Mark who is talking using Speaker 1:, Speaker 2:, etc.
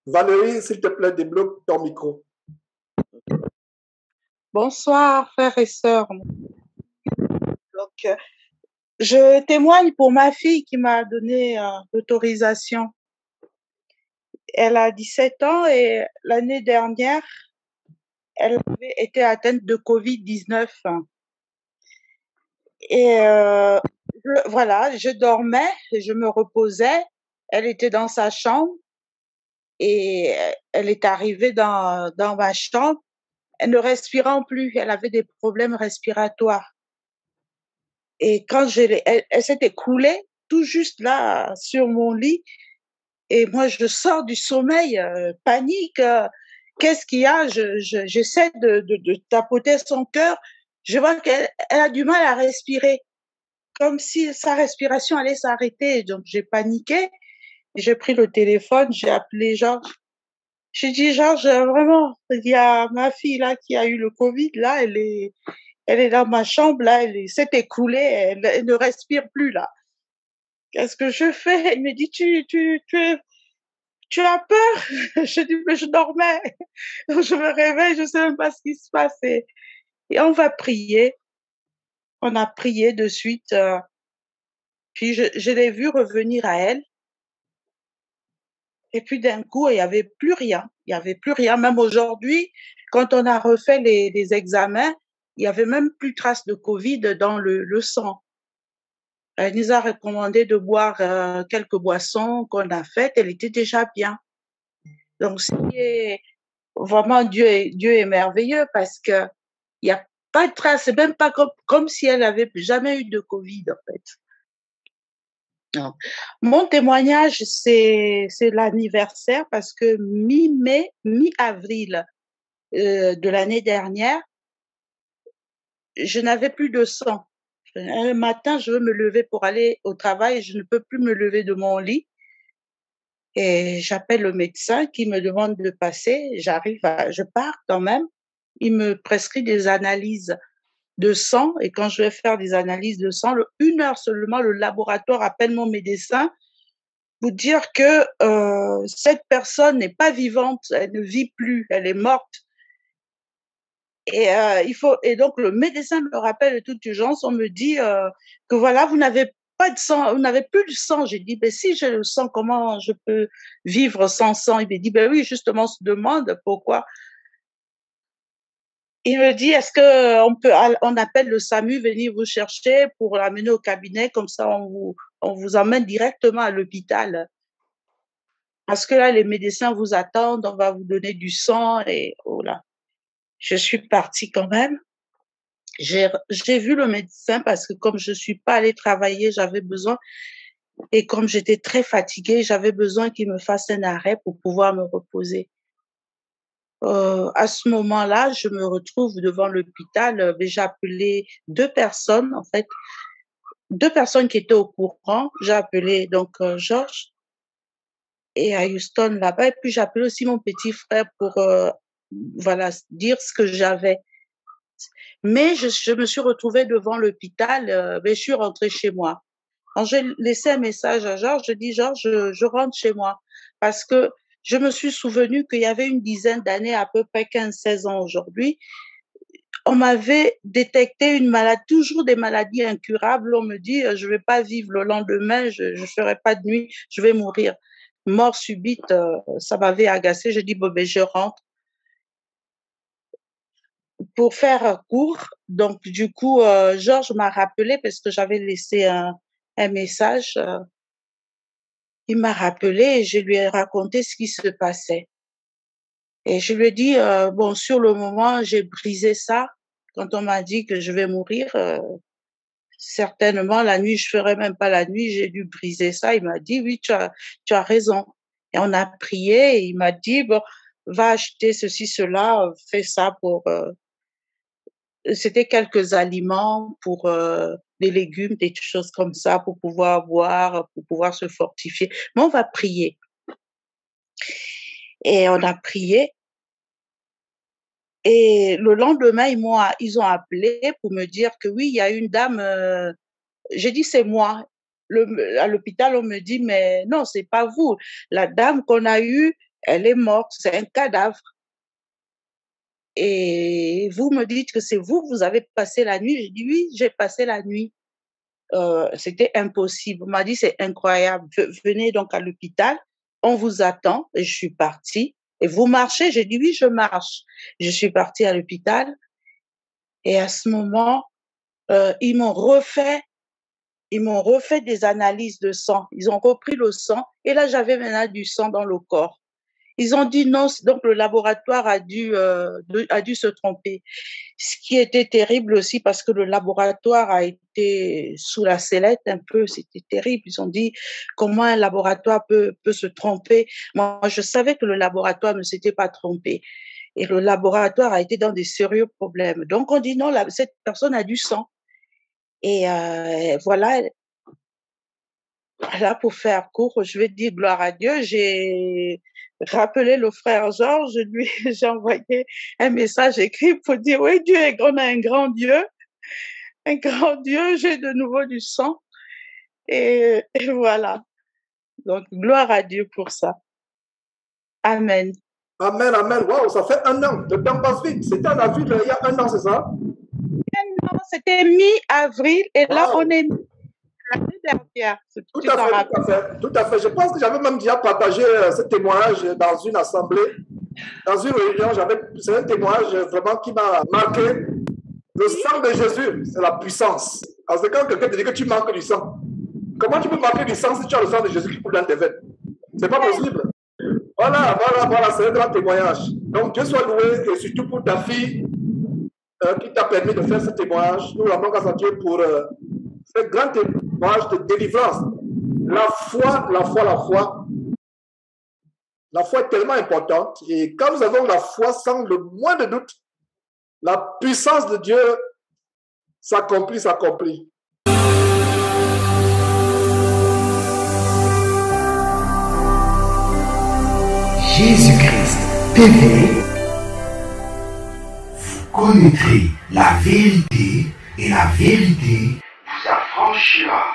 Speaker 1: Valérie, s'il te plaît, débloque ton micro.
Speaker 2: Bonsoir, frères et sœurs. Je témoigne pour ma fille qui m'a donné l'autorisation. Elle a 17 ans et l'année dernière, elle avait été atteinte de Covid-19. Et voilà, je dormais, je me reposais. Elle était dans sa chambre et elle est arrivée dans ma chambre. Elle ne respirant plus, elle avait des problèmes respiratoires. Et quand elle s'est écroulée tout juste là sur mon lit. Et moi, je sors du sommeil, panique. Qu'est-ce qu'il y a? J'essaie de tapoter son cœur. Je vois qu'elle a du mal à respirer, comme si sa respiration allait s'arrêter. Donc, j'ai paniqué. J'ai pris le téléphone, j'ai appelé Georges. J'ai dit, Georges, vraiment, il y a ma fille là qui a eu le Covid. Là, elle est dans ma chambre. Là, s'est écroulée. Elle ne respire plus là. Qu'est-ce que je fais? Il me dit, tu as peur? Je dis, mais je dormais. Je me réveille, je ne sais même pas ce qui se passe. Et on va prier. On a prié de suite. Puis je l'ai vue revenir à elle. Et puis d'un coup, il n'y avait plus rien. Il n'y avait plus rien. Même aujourd'hui, quand on a refait les examens, il n'y avait même plus trace de Covid dans le sang. Elle nous a recommandé de boire quelques boissons qu'on a faites. Elle était déjà bien. Donc, vraiment, Dieu est merveilleux parce que il n'y a pas de trace. C'est même pas comme si elle avait jamais eu de Covid, en fait. Donc, mon témoignage, c'est l'anniversaire parce que mi-mai, mi-avril de l'année dernière, je n'avais plus de sang. Un matin, je veux me lever pour aller au travail, je ne peux plus me lever de mon lit. Et j'appelle le médecin qui me demande de passer. Je pars quand même. Il me prescrit des analyses de sang. Et quand je vais faire des analyses de sang, 1 heure seulement, le laboratoire appelle mon médecin pour dire que cette personne n'est pas vivante, elle ne vit plus, elle est morte. Et donc le médecin me rappelle de toute urgence, on me dit que voilà, vous n'avez pas de sang, vous n'avez plus de sang. J'ai dit, ben si j'ai le sang, comment je peux vivre sans sang? Il me dit, ben oui, justement, on se demande pourquoi. Il me dit, est-ce on appelle le SAMU venir vous chercher pour l'amener au cabinet, comme ça on vous emmène directement à l'hôpital. Parce que là, les médecins vous attendent, on va vous donner du sang et voilà. Je suis partie quand même. J'ai vu le médecin parce que comme je suis pas allée travailler, j'avais besoin, et comme j'étais très fatiguée, j'avais besoin qu'il me fasse un arrêt pour pouvoir me reposer. À ce moment-là, je me retrouve devant l'hôpital. J'ai appelé 2 personnes, en fait, 2 personnes qui étaient au courant. J'ai appelé donc Georges et à Houston là-bas, et puis j'ai appelé aussi mon petit frère pour voilà, dire ce que j'avais. Mais je me suis retrouvée devant l'hôpital, mais je suis rentrée chez moi. Quand j'ai laissé un message à Georges, je dis Georges, je rentre chez moi parce que je me suis souvenu qu'il y avait une dizaine d'années, à peu près 15-16 ans aujourd'hui, on m'avait détecté une maladie, toujours des maladies incurables. On me dit, je vais pas vivre le lendemain, je ferai pas de nuit, je vais mourir. Mort subite, ça m'avait agacé. Je dis, bon, ben, je rentre. Pour faire court, donc du coup, Georges m'a rappelé parce que j'avais laissé un message. Il m'a rappelé et je lui ai raconté ce qui se passait. Et je lui ai dit, bon, sur le moment, j'ai brisé ça. Quand on m'a dit que je vais mourir, certainement, la nuit, je ferai même pas la nuit, j'ai dû briser ça. Il m'a dit, oui, tu as raison. Et on a prié et il m'a dit, bon, va acheter ceci, cela, fais ça pour, c'était quelques aliments pour des légumes, des choses comme ça, pour pouvoir boire, pour pouvoir se fortifier. Mais on va prier. Et on a prié. Et le lendemain, ils ont appelé pour me dire que oui, il y a une dame. J'ai dit, c'est moi. À l'hôpital, on me dit, mais non, c'est pas vous. La dame qu'on a eue, Elle est morte, c'est un cadavre. Et vous me dites que c'est vous, vous avez passé la nuit. J'ai dit oui, j'ai passé la nuit. C'était impossible. On m'a dit c'est incroyable. Venez donc à l'hôpital, on vous attend. Et je suis partie. Et vous marchez? J'ai dit oui, je marche. Je suis partie à l'hôpital. Et à ce moment, ils m'ont refait des analyses de sang. Ils ont repris le sang. Et là, j'avais maintenant du sang dans le corps. Ils ont dit non, donc le laboratoire a dû se tromper. Ce qui était terrible aussi parce que le laboratoire a été sous la sellette un peu, c'était terrible. Ils ont dit comment un laboratoire peut se tromper. Moi, je savais que le laboratoire ne s'était pas trompé. Et le laboratoire a été dans des sérieux problèmes. Donc on dit non, cette personne a du sang. Et voilà. Là, pour faire court, je vais dire gloire à Dieu. J'ai rappelé le frère Georges, j'ai envoyé un message écrit pour dire oui, Dieu est grand, on a un grand Dieu, j'ai de nouveau du sang. Et voilà. Donc, gloire à Dieu pour ça. Amen.
Speaker 1: Amen, amen. Waouh, ça fait 1 an. Le temps passe vite. C'était en avril il y a 1 an, c'est ça?
Speaker 2: Non, c'était mi-avril et là, on est l'année dernière.
Speaker 1: Tout à fait. Je pense que j'avais même déjà partagé ce témoignage dans une assemblée, dans une réunion. C'est un témoignage vraiment qui m'a marqué. Le sang de Jésus, c'est la puissance. Parce que quand quelqu'un te dit que tu manques du sang, comment tu peux manquer du sang si tu as le sang de Jésus qui coule dans tes veines? C'est pas possible. Voilà, c'est un grand témoignage. Donc Dieu soit loué et surtout pour ta fille qui t'a permis de faire ce témoignage. Nous rendons grâce à Dieu pour ce grand témoignage de délivrance. La foi est tellement importante et quand nous avons la foi sans le moins de doute, la puissance de Dieu s'accomplit.
Speaker 3: Jésus-Christ TV, vous connaîtrez la vérité et la vérité vous affranchira.